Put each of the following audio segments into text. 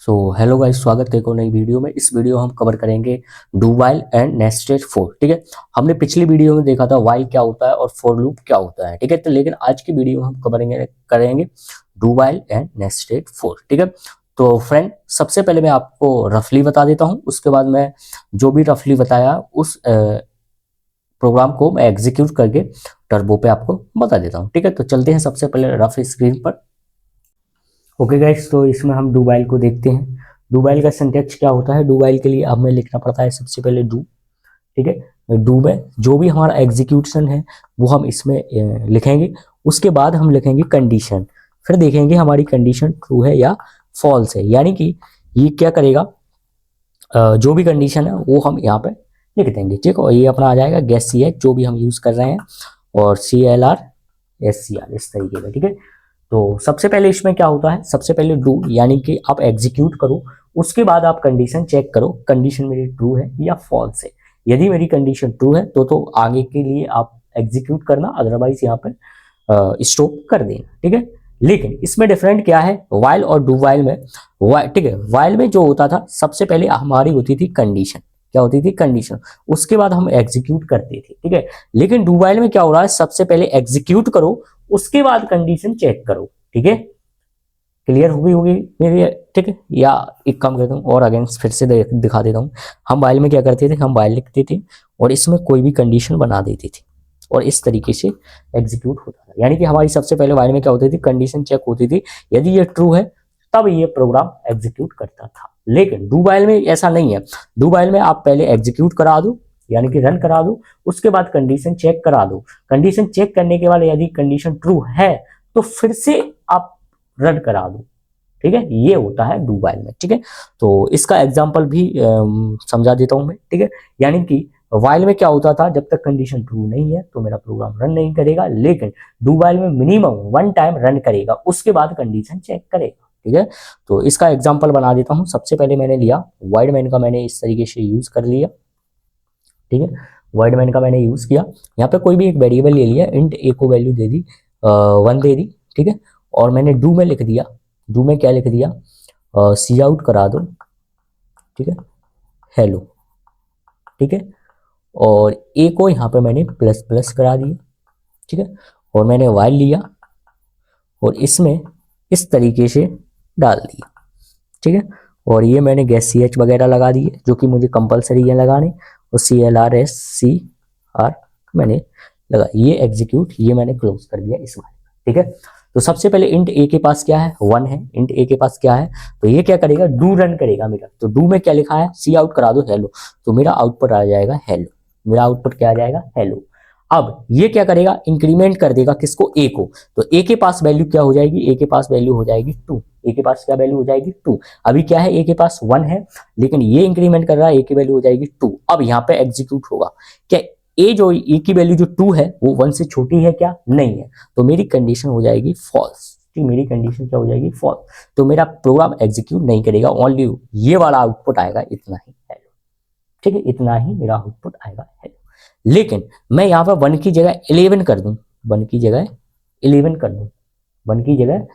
So hello guys, स्वागत है एक और नई वीडियो में। इस वीडियो हम कवर करेंगे do while and nested for. ठीक है, हमने पिछली वीडियो में देखा था वाइल क्या होता है और फॉर लूप क्या होता है। ठीक है, तो लेकिन आज की वीडियो में हम करेंगे do while and nested for. ठीक है, तो फ्रेंड सबसे पहले मैं आपको रफली बता देता हूँ, उसके बाद मैं जो भी रफली बताया उस प्रोग्राम को मैं एग्जीक्यूट करके टर्बो पे आपको बता देता हूँ। ठीक है, तो चलते हैं सबसे पहले रफ स्क्रीन पर। ओके गाइस, तो इसमें हम डू वाइल को देखते हैं। डू वाइल का सिंटैक्स क्या होता है। डू वाइल के लिए हमें लिखना पड़ता है सबसे पहले डू। ठीक है, डू में जो भी हमारा एग्जीक्यूशन है वो हम इसमें लिखेंगे। उसके बाद हम लिखेंगे कंडीशन, फिर देखेंगे हमारी कंडीशन ट्रू है या फॉल्स है। यानी कि ये क्या करेगा, जो भी कंडीशन है वो हम यहाँ पे लिख देंगे। ठीक है, और ये अपना आ जाएगा गेस सी एच जो भी हम यूज कर रहे हैं, और C L R S C R इस तरीके का। ठीक है, तो सबसे पहले इसमें क्या होता है, सबसे पहले डू यानी कि आप एग्जीक्यूट करो, उसके बाद आप कंडीशन चेक करो कंडीशन मेरी ट्रू है या फॉल्स है। यदि मेरी कंडीशन ट्रू है तो आगे के लिए आप एग्जीक्यूट करना, अदरवाइज यहाँ पर स्टॉप कर देना। ठीक है, लेकिन इसमें डिफरेंट क्या है वाइल और डू वाइल में। ठीक है, वाइल में जो होता था सबसे पहले हमारी होती थी कंडीशन। क्या होती थी? कंडीशन। उसके बाद हम एग्जीक्यूट करते थे। ठीक है, लेकिन डू वाइल में क्या हो रहा है, सबसे पहले एग्जीक्यूट करो उसके बाद कंडीशन चेक करो। ठीक है, क्लियर होगी मेरी? ठीक है, या एक काम करता हूँ और अगेन फिर से दिखा देता हूँ। हम वाइल में क्या करते थे, हम वाइल लिखते थे और इसमें कोई भी कंडीशन बना देते थे और इस तरीके से एग्जीक्यूट होता था। यानी कि हमारी सबसे पहले वाइल में क्या होती थी, कंडीशन चेक होती थी, यदि ये ट्रू है तब ये प्रोग्राम एग्जीक्यूट करता था। लेकिन डू वाइल में ऐसा नहीं है। डू वाइल में आप पहले एग्जीक्यूट करा दो यानी कि रन करा दो, उसके बाद कंडीशन चेक करा दो। कंडीशन चेक करने के बाद यदि कंडीशन ट्रू है तो फिर से आप रन करा दो। ठीक है, ये होता है डू वाइल में। ठीक है, तो इसका एग्जांपल भी समझा देता हूं मैं। ठीक है, यानी कि वाइल में क्या होता था, जब तक कंडीशन ट्रू नहीं है तो मेरा प्रोग्राम रन नहीं करेगा, लेकिन डू वाइल में मिनिमम 1 टाइम रन करेगा, उसके बाद कंडीशन चेक करेगा। ठीक है, तो इसका एग्जांपल बना देता हूं। सबसे पहले मैंने लिया वाइड मैन का, मैंने इस तरीके से यूज कर लिया। ठीक है, वाइड मैन का मैंने यूज किया, यहाँ पे कोई भी एक वेरिएबल ले लिया, इंट ए को वैल्यू दे दी 1 दे दी। ठीक है, और मैंने डू में लिख दिया, डू में क्या लिख दिया, सी आउट करा दो। ठीक है, हेलो। ठीक है, और ए को यहाँ पे मैंने प्लस प्लस करा दिया। ठीक है, और मैंने वाइल लिया और इसमें इस तरीके से डाल दिया। ठीक है, और ये मैंने गैस सी एच वगैरह लगा दिए जो कि मुझे कंपलसरी है लगाने, और C L R S C R मैंने लगा, ये एग्जीक्यूट, ये मैंने क्लोज कर दिया इस वाले। ठीक है, तो सबसे पहले इंट ए के पास क्या है, 1 है। इंट ए के पास क्या है, तो ये क्या करेगा, डू रन करेगा मेरा। तो डू में क्या लिखा है, सी आउट करा दो हेलो, तो मेरा आउटपुट आ जाएगा हेलो। मेरा आउटपुट क्या आ जाएगा, हेलो। अब ये क्या करेगा, इंक्रीमेंट कर देगा किसको, ए को। तो ए के पास वैल्यू क्या हो जाएगी, ए के पास वैल्यू हो जाएगी 2। ए के पास क्या वैल्यू हो जाएगी, 2। अभी क्या है, ए के पास 1 है, लेकिन ये इंक्रीमेंट कर रहा है, ए की वैल्यू हो जाएगी 2। अब यहाँ पे एग्जीक्यूट होगा क्या, ए जो ए की वैल्यू जो 2 है वो 1 से छोटी है क्या, नहीं है, तो मेरी कंडीशन हो जाएगी फॉल्स। ठीक, मेरी कंडीशन क्या हो जाएगी, फॉल्स। तो मेरा प्रोग्राम एग्जीक्यूट नहीं करेगा, ओनली ये वाला आउटपुट आएगा, इतना ही हेलो। ठीक है, इतना ही मेरा आउटपुट आएगा हेलो। लेकिन मैं यहाँ पर 1 की जगह 11 कर दूं, 1 की जगह 11 कर दूं, 1 की जगह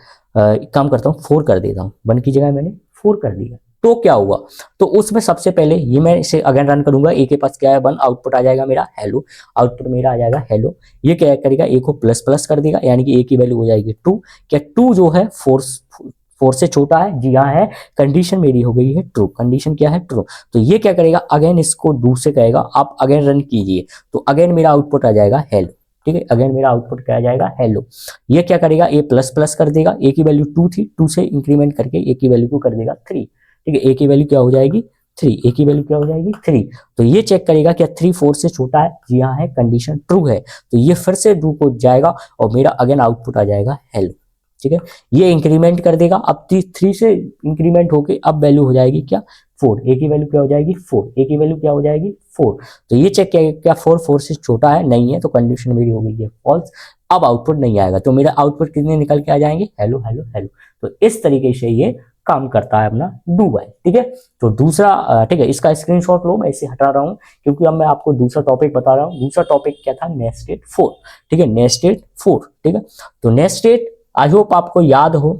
काम करता हूँ 4 कर देता हूँ, 1 की जगह मैंने 4 कर दिया, तो क्या हुआ, तो उसमें सबसे पहले ये मैं इसे अगेन रन करूंगा। ए के पास क्या है, 1, आउटपुट आ जाएगा मेरा हेलो, आउटपुट मेरा आ जाएगा हेलो। ये क्या करेगा, ए को प्लस प्लस कर देगा, यानी कि ए की वैल्यू हो जाएगी 2। क्या 2 जो है 4 से छोटा है, जी हाँ है, कंडीशन मेरी हो गई है ट्रू। कंडीशन क्या है, ट्रू। तो ये क्या करेगा, अगेन इसको डू से कहेगा आप अगेन रन कीजिए, तो अगेन मेरा आउटपुट आ जाएगा हेलो। ठीक है, अगेन मेरा आउटपुट क्या आ जाएगा, हेलो। ये क्या करेगा, ए प्लस प्लस कर देगा, ए की वैल्यू 2 थी, 2 से इंक्रीमेंट करके ए की वैल्यू को कर देगा 3। ठीक है, ए की वैल्यू क्या हो जाएगी 3, ए की वैल्यू क्या हो जाएगी 3। तो ये चेक करेगा क्या 3 4 से छोटा है, जी हाँ है, कंडीशन ट्रू है, तो ये फिर से डू को जाएगा और मेरा अगेन आउटपुट आ जाएगा हेलो। ठीक है, ये इंक्रीमेंट कर देगा, अब 3 से इंक्रीमेंट होके अब वैल्यू हो जाएगी क्या 4, ए की वैल्यू क्या हो जाएगी 4, ए की वैल्यू क्या हो जाएगी 4। तो ये चेक किया क्या 4 से छोटा है, नहीं है, तो कंडीशन मेरी हो गई है फॉल्स। अब आउटपुट नहीं आएगा, तो मेरा आउटपुट कितने निकल के आ जाएंगे, हेलो हेलो हेलो। तो इस तरीके से ये काम करता है अपना डू वाइल। ठीक है, तो दूसरा ठीक है, इसका स्क्रीनशॉट लो, मैं इसे हटा रहा हूं क्योंकि अब मैं आपको दूसरा टॉपिक बता रहा हूं। दूसरा टॉपिक क्या था, नेस्टेड फॉर। ठीक है, नेस्टेड फॉर। ठीक है, तो नेस्टेड आई होप आपको याद हो,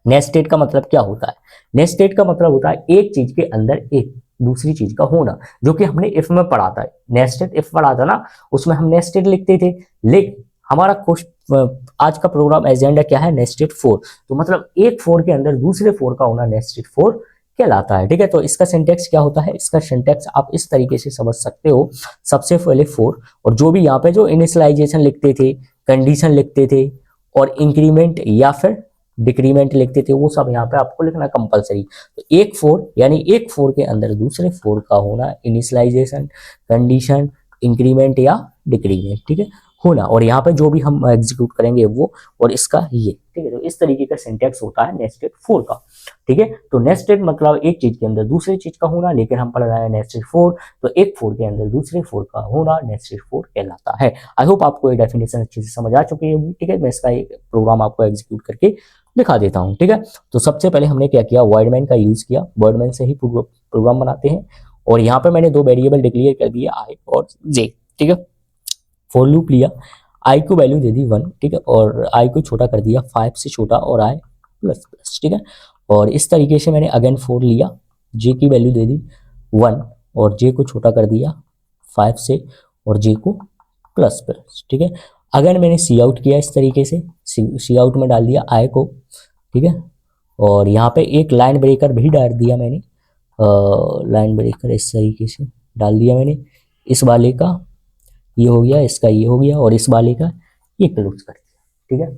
नेस्टेड का मतलब क्या होता है? नेस्टेड का मतलब होता है एक चीज के अंदर एक दूसरी चीज का होना, जो कि हमने इफ में पढ़ा था, नेस्टेड इफ पढ़ा था ना, उसमें हम नेस्टेड लिखते थे। लेकिन हमारा आज का प्रोग्राम एजेंडा क्या है? Nested for. तो मतलब एक फोर के अंदर दूसरे फोर का होना नेस्टेड फोर कहलाता है। ठीक है, तो इसका सिंटेक्स क्या होता है? इसका सिंटेक्स आप इस तरीके से समझ सकते हो। सबसे पहले फोर, और जो भी यहाँ पे जो इनिशियलाइजेशन लिखते थे, कंडीशन लिखते थे, और इंक्रीमेंट या फिर डिक्रीमेंट लिखते थे, वो सब यहाँ पे आपको लिखना कंपलसरी। तो एक फोर यानी एक फोर के अंदर दूसरे फोर का होना इनिशियलाइजेशन, कंडीशन, इंक्रीमेंट या डिक्रीमेंट, ठीक है, होना, और यहाँ पे जो भी हम एग्जीक्यूट करेंगे वो, और इसका ये, ठीक है। तो इस तरीके का सिंटेक्स होता है नेस्टेड फोर का। ठीक है, तो नेस्टेड मतलब एक चीज के अंदर दूसरी चीज का होना, लेकिन हम पढ़ रहे हैं नेस्टेड फोर, तो एक फोर के अंदर दूसरे फोर का होना नेस्टेड फोर कहलाता है। आई होप आपको ये डेफिनेशन अच्छे से समझ आ चुकी होगी। ठीक है, मैं इसका एक प्रोग्राम आपको एग्जीक्यूट करके दिखा देता हूँ। ठीक है, तो सबसे पहले हमने क्या किया? वॉइडमैन का यूज किया। वॉइडमैन से ही प्रोग्राम बनाते हैं, और यहाँ पे मैंने दो वेरिएबल डिक्लेयर कर दिए, आई और जे। ठीक है, फॉर लूप लिया, आई को वैल्यू दे दी 1, ठीक है, और आई को छोटा कर दिया 5 से छोटा, और आई प्लस प्लस, ठीक है। और इस तरीके से मैंने अगेन 4 लिया, जे की वैल्यू दे दी 1, और जे को छोटा कर दिया 5 से, और जे को प्लस प्लस, ठीक है। अगेन मैंने सी आउट किया इस तरीके से, सी आउट में डाल दिया आई को, ठीक है, और यहाँ पे एक लाइन ब्रेकर भी डाल दिया मैंने, लाइन ब्रेकर इस तरीके से डाल दिया मैंने। इस वाले का ये हो गया, इसका ये हो गया, और इस वाले का ये क्लोज कर दिया। ठीक है,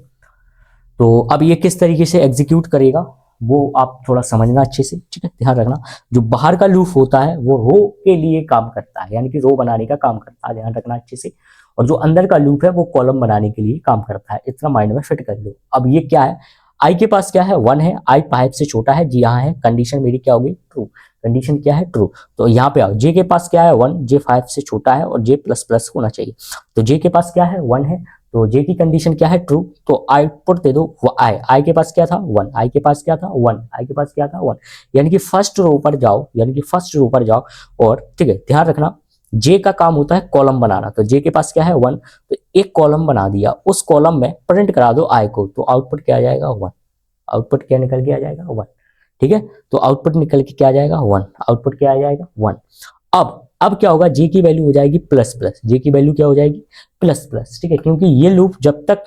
तो अब ये किस तरीके से एग्जीक्यूट करेगा वो आप थोड़ा समझना अच्छे से। ठीक है, ध्यान रखना, जो बाहर का लूप होता है वो रो के लिए काम करता है, यानी कि रो बनाने का काम करता है, ध्यान रखना अच्छे से। और जो अंदर का लूप है वो कॉलम बनाने के लिए काम करता है, इतना माइंड में फिट कर लो। अब ये क्या है? आई के पास क्या है? 1 है, आई 5 से छोटा है, जी यहाँ है, कंडीशन मेरी क्या होगी? ट्रू। कंडीशन क्या है? ट्रू। तो यहाँ पे आओ, जे के पास क्या है? 1, जे 5 से छोटा है, और जे प्लस प्लस होना चाहिए। तो जे के पास क्या है? 1 है, तो जे की कंडीशन क्या है? ट्रू। तो आउटपुट दे दो आई। आई के पास क्या था? 1। आई के पास क्या था? 1। आई के पास क्या था? 1। यानी कि फर्स्ट रो पर जाओ, यानी कि फर्स्ट रो पर जाओ, और ठीक है, ध्यान रखना, जे का काम होता है कॉलम बनाना। तो जे के पास क्या है? 1। तो एक कॉलम बना दिया, उस कॉलम में प्रिंट करा दो आई को, तो आउटपुट क्या आ जाएगा? 1। आउटपुट क्या निकल के आ जाएगा? 1। ठीक है, तो आउटपुट निकल के क्या आ जाएगा? 1। आउटपुट क्या आ जाएगा? 1। अब क्या होगा? जे की वैल्यू हो जाएगी प्लस प्लस, जे की वैल्यू क्या हो जाएगी? प्लस प्लस, ठीक है, क्योंकि ये लूप जब तक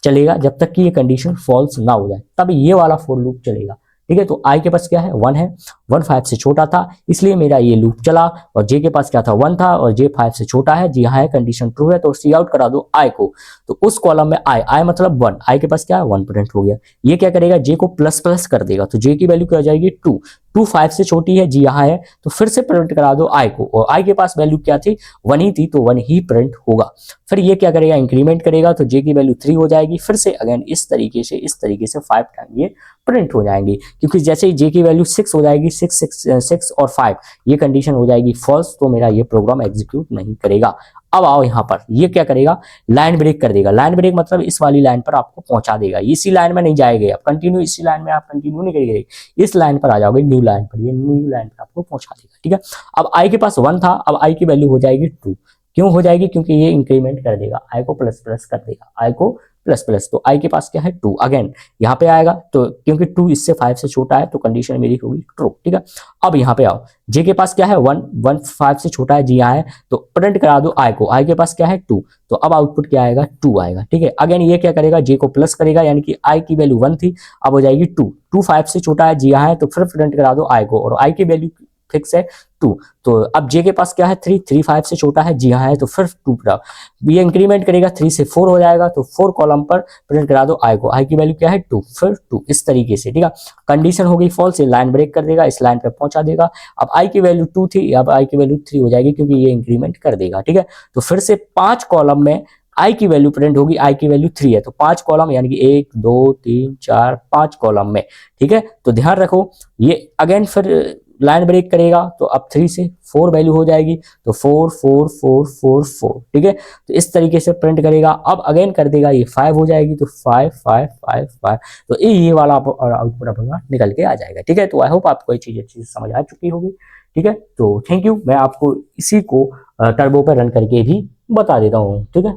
चलेगा जब तक कि ये कंडीशन फॉल्स ना हो जाए, तब ये वाला फॉर लूप चलेगा। ठीक है, तो आई के पास क्या है? 1 है, 1 5 से छोटा था, इसलिए मेरा ये लूप चला। और जे के पास क्या था? 1 था, और जे 5 से छोटा है, जी हाँ है, कंडीशन ट्रू है, तो सी आउट करा दो आई को। तो उस कॉलम में आई, आई मतलब 1, आई के पास क्या है? 1 प्रिंट हो गया। ये क्या करेगा? जे को प्लस प्लस कर देगा, तो जे की वैल्यू क्या हो जाएगी? 2। 2 5 से छोटी है, जी यहाँ है, तो फिर से प्रिंट करा दो आई को, और आई के पास वैल्यू क्या थी? 1 ही थी, तो 1 ही प्रिंट होगा। फिर ये क्या करेगा? इंक्रीमेंट करेगा, तो जे की वैल्यू 3 हो जाएगी, फिर से अगेन इस तरीके से 5 टाइम ये प्रिंट हो जाएंगे, क्योंकि जैसे ही जे की वैल्यू 6 हो जाएगी, 6 और 5 ये कंडीशन हो जाएगी फॉल्स, तो मेरा ये प्रोग्राम एग्जीक्यूट नहीं करेगा। अब आओ यहाँ पर, ये क्या करेगा? लाइन ब्रेक कर देगा। लाइन ब्रेक मतलब इस वाली लाइन पर आपको पहुंचा देगा, इसी लाइन में नहीं जाएगा, अब कंटिन्यू इसी लाइन में आप कंटिन्यू नहीं करेंगे, इस लाइन पर आ जाओगे, न्यू लाइन पर, ये न्यू लाइन पर आपको पहुंचा देगा। ठीक है, अब आई के पास 1 था, अब आई की वैल्यू हो जाएगी 2। क्यों हो जाएगी? क्योंकि ये इंक्रीमेंट कर देगा, आई को प्लस प्लस कर देगा, आई को प्लस प्लस, तो आई के पास क्या है? 2। अगेन यहाँ पे आएगा, तो क्योंकि 2 इससे 5 से छोटा है, तो कंडीशन मेरी होगी ट्रू। ठीक है, अब यहाँ पे आओ, जे के पास क्या है? 1, 1 5 से छोटा है, जी यहाँ है, तो प्रिंट करा दो आई को, आई के पास क्या है? 2, तो अब आउटपुट क्या आएगा? 2 आएगा। ठीक है, अगेन ये क्या करेगा? जे को प्लस करेगा, यानी कि आई की वैल्यू 1 थी, अब हो जाएगी 2। 2 5 से छोटा है, जी यहाँ है, तो फिर प्रिंट करा दो आई को, और आई की वैल्यू फिक्स है 2। तो अब जे के पास क्या है? 3। 3 5 से छोटा है, जी हाँ है, तो फिर 2 ये इंक्रीमेंट करेगा, 3 से 4 हो जाएगा, तो 4 कॉलम पर प्रिंट करा दो आई को, आई की वैल्यू क्या है? 2, फिर 2, इस तरीके से। ठीक है, कंडीशन हो गई फॉल्स, ये लाइन ब्रेक कर देगा, इस लाइन पे पहुंचा देगा। अब आई की वैल्यू 2 थी, अब आई की वैल्यू 3 हो जाएगी, क्योंकि ये इंक्रीमेंट कर देगा। ठीक है, तो फिर से 5 कॉलम में आई की वैल्यू प्रिंट होगी, आई की वैल्यू 3 है, तो 5 कॉलम, यानी कि 1 2 3 4 5 कॉलम में। ठीक है, तो ध्यान रखो, ये अगेन फिर लाइन ब्रेक करेगा, तो अब 3 से 4 वैल्यू हो जाएगी, तो 4 4 4 4 4। ठीक है, तो इस तरीके से प्रिंट करेगा। अब अगेन कर देगा, ये 5 हो जाएगी, तो 5 5 5 5, तो ये वाला आउटपुट अपना निकल के आ जाएगा। ठीक है, तो आई होप आपको ये चीज अच्छी से समझ आ चुकी होगी। ठीक है, तो थैंक यू, मैं आपको इसी को टर्बो पर रन करके भी बता देता हूँ। ठीक है,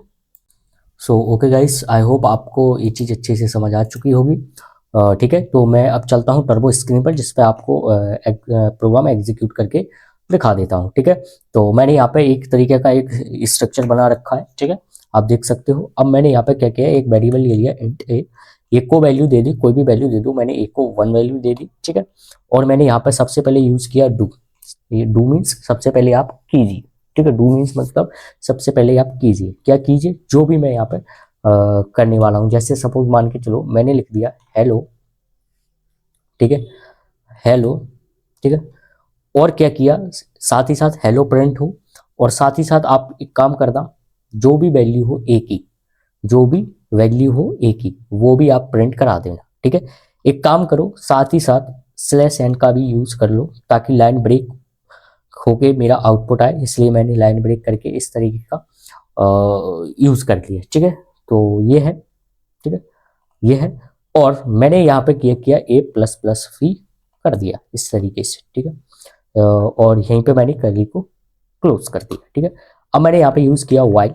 so okay guys, I hope आपको ये चीज़ अच्छे से समझ आ चुकी होगी। ठीक है, तो मैं अब चलता हूँ टर्बो स्क्रीन पर, जिस पे आपको प्रोग्राम एग्जीक्यूट करके दिखा देता हूँ। ठीक है, तो मैंने यहाँ पे एक तरीके का एक स्ट्रक्चर बना रखा है। ठीक है, आप देख सकते हो। अब मैंने यहाँ पे क्या किया, एक वेरिएबल ले लिया इंट ए, एक को वैल्यू दे दी, कोई भी वैल्यू दे दूँ, मैंने एक को 1 वैल्यू दे दी। ठीक है, और मैंने यहाँ पे सबसे पहले यूज किया डू। ये डू मीन्स सबसे पहले आप कीजिए। ठीक है, डू मीन्स मतलब सबसे पहले आप कीजिए। क्या कीजिए, जो भी मैं यहाँ पे करने वाला हूँ। जैसे सपोज मान के चलो मैंने लिख दिया हेलो। ठीक है, हेलो। ठीक है, और क्या किया, साथ ही साथ हेलो प्रिंट हो, और साथ ही साथ आप एक काम करना, जो भी वैल्यू हो ए की, जो भी वैल्यू हो ए की, वो भी आप प्रिंट करा देना। ठीक है, एक काम करो, साथ ही साथ स्लैश एन का भी यूज कर लो, ताकि लाइन ब्रेक होके मेरा आउटपुट आए। इसलिए मैंने लाइन ब्रेक करके इस तरीके का यूज कर लिया। ठीक है, तो ये है। ठीक है, ये है। और मैंने यहाँ पे किया ए प्लस प्लस फी कर दिया इस तरीके से। ठीक है, और यहीं पे मैंने कर्ली को क्लोज कर दिया। ठीक है, अब मैंने यहाँ पे यूज किया वाइल।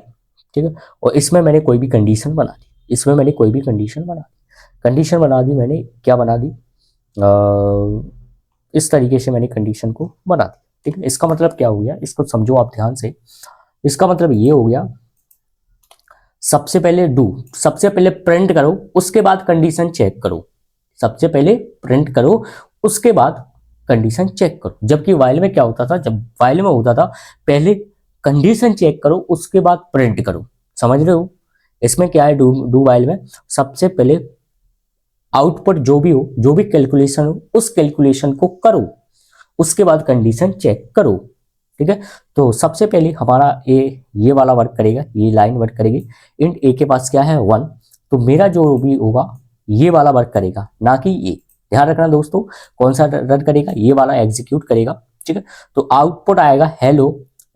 ठीक है, और इसमें मैंने कोई भी कंडीशन बना दी, इसमें मैंने कोई भी कंडीशन बना दी। कंडीशन बना दी मैंने, क्या बना दी, इस तरीके से मैंने कंडीशन को बना दी। ठीक है, इसका मतलब क्या हो गया, इसको समझो आप ध्यान से। इसका मतलब ये हो गया, सबसे पहले डू, सबसे पहले प्रिंट करो, उसके बाद कंडीशन चेक करो। सबसे पहले प्रिंट करो, उसके बाद कंडीशन चेक करो। जबकि वाइल में क्या होता था, जब वाइल में होता था पहले कंडीशन चेक करो, उसके बाद प्रिंट करो। समझ रहे हो, इसमें क्या है, डू वाइल में सबसे पहले आउटपुट जो भी हो, जो भी कैलकुलेशन हो, उस कैलकुलेशन को करो, उसके बाद कंडीशन चेक करो। ठीक है, तो सबसे पहले हमारा ये वाला वर्क करेगा, ये लाइन वर्क करेगी। इंट ए के पास क्या है 1, तो मेरा जो भी होगा ये वाला वर्क करेगा, ना कि ये। ध्यान रखना दोस्तों, कौन सा रन करेगा, ये वाला एग्जीक्यूट करेगा। ठीक है, तो आउटपुट आएगा हेलो,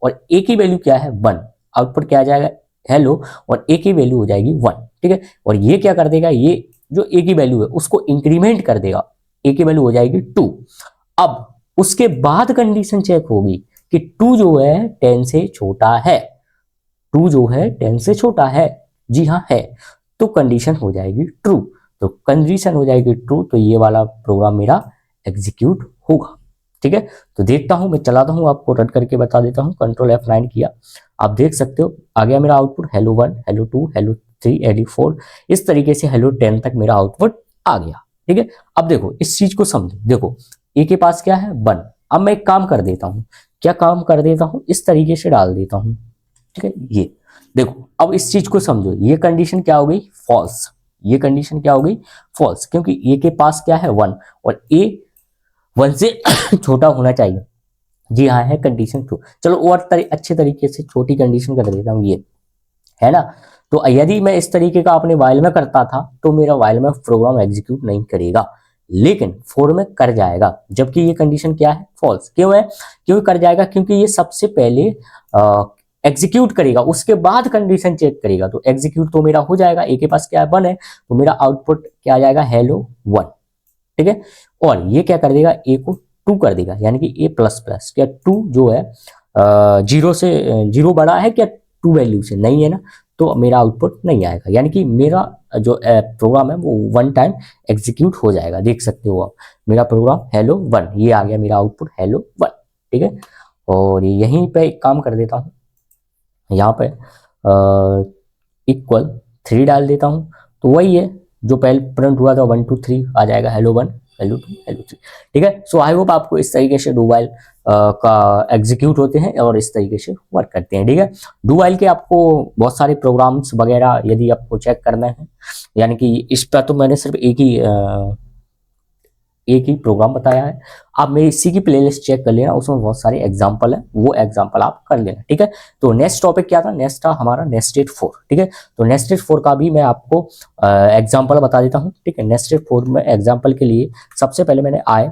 और ए की वैल्यू क्या है 1। आउटपुट क्या आ जाएगा, हेलो, और ए की वैल्यू हो जाएगी 1। ठीक है, और ये क्या कर देगा, ये जो ए की वैल्यू है उसको इंक्रीमेंट कर देगा, ए की वैल्यू हो जाएगी 2। अब उसके बाद कंडीशन चेक होगी कि 2 जो है 10 से छोटा है, 2 जो है 10 से छोटा है, जी हाँ है, तो कंडीशन हो जाएगी ट्रू। तो कंडीशन हो जाएगी ट्रू, तो ये वाला प्रोग्राम मेरा एग्जीक्यूट होगा। ठीक है, तो देखता हूं, मैं चलाता हूं, आपको रन करके बता देता हूं। कंट्रोल F9 किया, आप देख सकते हो आ गया मेरा output, hello 1, hello 2, hello 3, hello 4, इस तरीके से हेलो 10 तक मेरा आउटपुट आ गया। ठीक है, अब देखो इस चीज को समझो, देखो ए के पास क्या है 1। अब मैं एक काम कर देता हूं, क्या काम कर देता हूं, इस तरीके से डाल देता हूं। ठीक है, ये देखो, अब इस चीज को समझो, ये कंडीशन क्या हो गई, फॉल्स। ये कंडीशन क्या हो गई, फॉल्स, क्योंकि ए के पास क्या है 1, और ए 1 से छोटा होना चाहिए। जी हाँ, है कंडीशन ट्रू। चलो और अच्छे तरीके से छोटी कंडीशन कर देता हूँ, ये है ना। तो यदि मैं इस तरीके का अपने वाइल में करता था, तो मेरा वाइल में प्रोग्राम एग्जीक्यूट नहीं करेगा, लेकिन फोर में कर जाएगा। जबकि ये कंडीशन क्या है, फॉल्स। क्यों है, क्यों कर जाएगा, क्योंकि ये सबसे पहले एग्जीक्यूट करेगा, उसके बाद कंडीशन चेक करेगा। तो एग्जीक्यूट तो मेरा हो जाएगा, ए के पास क्या है 1 है, तो मेरा आउटपुट क्या आ जाएगा, हेलो 1। ठीक है, और ये क्या कर देगा, ए को 2 कर देगा, यानी कि ए प्लस प्लस। क्या 2 जो है 0 से 0 बड़ा है क्या 2 वैल्यू से, नहीं है ना, तो मेरा आउटपुट नहीं आएगा। यानी कि मेरा जो प्रोग्राम है वो 1 टाइम एग्जीक्यूट हो जाएगा। देख सकते हो आप, मेरा प्रोग्राम हेलो 1, ये आ गया मेरा आउटपुट हेलो 1। ठीक है, और यहीं पे एक काम कर देता हूँ, यहाँ पे इक्वल 3 डाल देता हूँ, तो वही है जो पहले प्रिंट हुआ था 1 2 3 आ जाएगा, हेलो 1, हेलो 2, हेलो 3। ठीक है, सो आई होप आपको इस तरीके से डू वाइल का एग्जीक्यूट होते हैं और इस तरीके से वर्क करते हैं। ठीक है, डू वाइल के आपको बहुत सारे प्रोग्राम्स वगैरह यदि आपको चेक करना है, यानी कि इस पर तो मैंने सिर्फ एक ही प्रोग्राम बताया है। आप मेरी इसी की प्लेलिस्ट चेक कर लेना, उसमें बहुत सारे एग्जांपल है, वो एग्जांपल आप कर लेना। ठीक है, तो नेक्स्ट टॉपिक क्या था, नेक्स्ट था हमारा नेस्टेड 4। ठीक है, तो नेस्टेड 4 का भी मैं आपको एग्जांपल बता देता हूँ। ठीक है, नेस्टेड 4 में एग्जांपल के लिए सबसे पहले मैंने आई,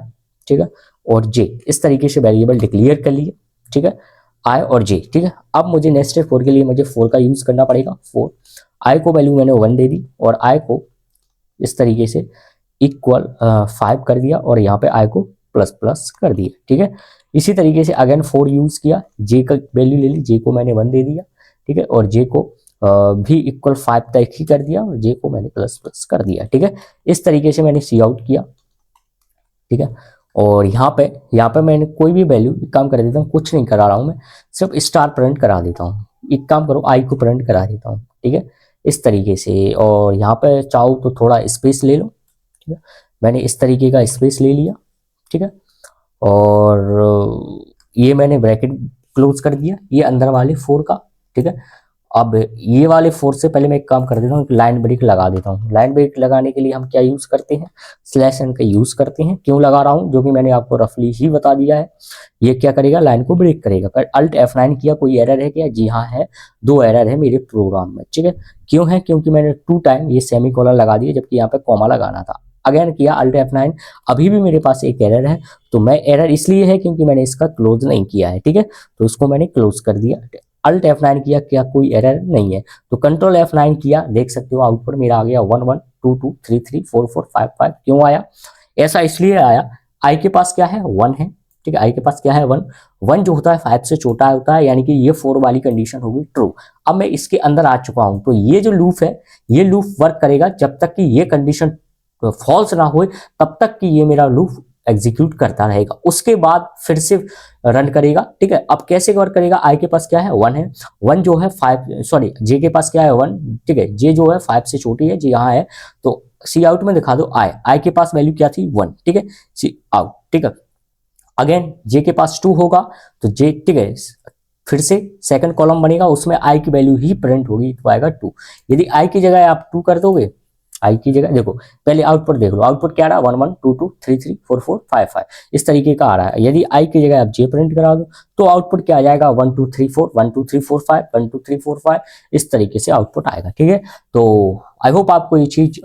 ठीक है, और जे इस तरीके से वेरिएबल डिक्लेयर कर लिए। ठीक है, आई और जे। ठीक है, अब मुझे नेस्टेड 4 के लिए मुझे 4 का यूज करना पड़ेगा। 4 आई को वैल्यू मैंने 1 दे दी, और आई को इस तरीके से इक्वल 5 कर दिया, और यहाँ पे आई को प्लस प्लस कर दिया। ठीक है, इसी तरीके से अगेन 4 यूज किया, जे का वैल्यू ले ली, जे को मैंने 1 दे दिया। ठीक है, और जे को भी इक्वल 5 तक ही कर दिया और जे को मैंने प्लस प्लस कर दिया। ठीक है, इस तरीके से मैंने सी आउट किया। ठीक है, और यहाँ पे मैंने कोई भी वैल्यू काम कर देता हूँ, कुछ नहीं करा रहा हूँ मैं, सिर्फ स्टार प्रिंट करा देता हूँ। एक काम करो, आई को प्रिंट करा देता हूँ। ठीक है, इस तरीके से, और यहाँ पे चाहो तो थोड़ा स्पेस ले लो। ठीक है, मैंने इस तरीके का स्पेस ले लिया। ठीक है, और ये मैंने ब्रैकेट क्लोज कर दिया, ये अंदर वाले 4 का। ठीक है, अब ये वाले 4 से पहले मैं एक काम कर देता हूँ, लाइन ब्रेक लगा देता हूँ। लाइन ब्रेक लगाने के लिए हम क्या यूज करते हैं, स्लैश एन का यूज करते हैं। क्यों लगा रहा हूँ, जो कि मैंने आपको रफली ही बता दिया है। ये क्या करेगा, लाइन को ब्रेक करेगा। अल्ट F9 किया, कोई एरर है क्या, जी हाँ है, 2 एरर है मेरे प्रोग्राम में। ठीक है, क्यों है, क्योंकि मैंने 2 टाइम ये सेमी कोलन लगा दिया, जबकि यहाँ पे कॉमा लगाना था। अगेन किया अल्ट F9, अभी भी मेरे पास एक एरर है। तो मैं एरर इसलिए है क्योंकि मैंने इसका क्लोज नहीं किया है। ठीक है, तो उसको मैंने क्लोज कर दिया। अल्ट F9 किया, क्या कोई एरर नहीं है, तो कंट्रोल F9 किया, देख सकते हो आउटपुट मेरा आ गया 1 1 2 2 3 3 4 4 5 5। क्यों आया, ऐसा इसलिए आया, आई के पास क्या है, 1 है। ठीक है, आई के पास क्या है, 1। 1 जो होता है 5 से छोटा होता है, यानी कि ये 4 वाली कंडीशन होगी ट्रू। अब मैं इसके अंदर आ चुका हूं, तो ये जो लूप है, ये लूप वर्क करेगा जब तक कि ये कंडीशन फॉल्स ना हो, तब तक कि ये मेरा लूप एग्जीक्यूट करता रहेगा। उसके बाद फिर से रन करेगा। ठीक है, अब कैसे वर्क करेगा, आई के पास क्या है, 1 है। 1 जो है 5, सॉरी जे के पास क्या है, 1। ठीक है, जे जो है 5 से छोटी है, जी यहाँ है, तो सी आउट में दिखा दो आई के पास वैल्यू क्या थी, 1। ठीक है, सी आउट। ठीक है, अगेन जे के पास 2 होगा, तो जे, ठीक है, फिर से सेकंड कॉलम बनेगा, उसमें आई की वैल्यू ही प्रिंट होगी, तो आएगा 2। यदि आई की जगह आप 2 कर दोगे, आई की जगह देखो, पहले आउटपुट देख लो, आउटपुट क्या रहा, 1 1 2 2 3 3 4 4 5 5, इस तरीके का आ रहा है। यदि आई की जगह आप जे प्रिंट करा दो, तो आउटपुट क्या आ जाएगा, 1 2 3 4 1 2 3 4 5 1 2 3 4 5, इस तरीके से आउटपुट आएगा। ठीक है, तो आई होप आपको ये चीज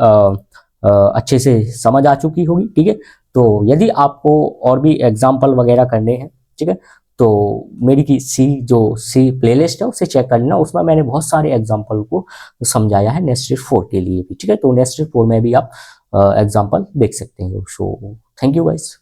अच्छे से समझ आ चुकी होगी। ठीक है, तो यदि आपको और भी एग्जाम्पल वगैरह करने हैं, ठीक है, तो मेरी की सी प्लेलिस्ट है, उसे चेक कर लेना, उसमें मैंने बहुत सारे एग्जाम्पल को समझाया है नेस्टेड 4 के लिए भी। ठीक है, तो नेस्टेड 4 में भी आप एग्जाम्पल देख सकते हैं। So thank you guys.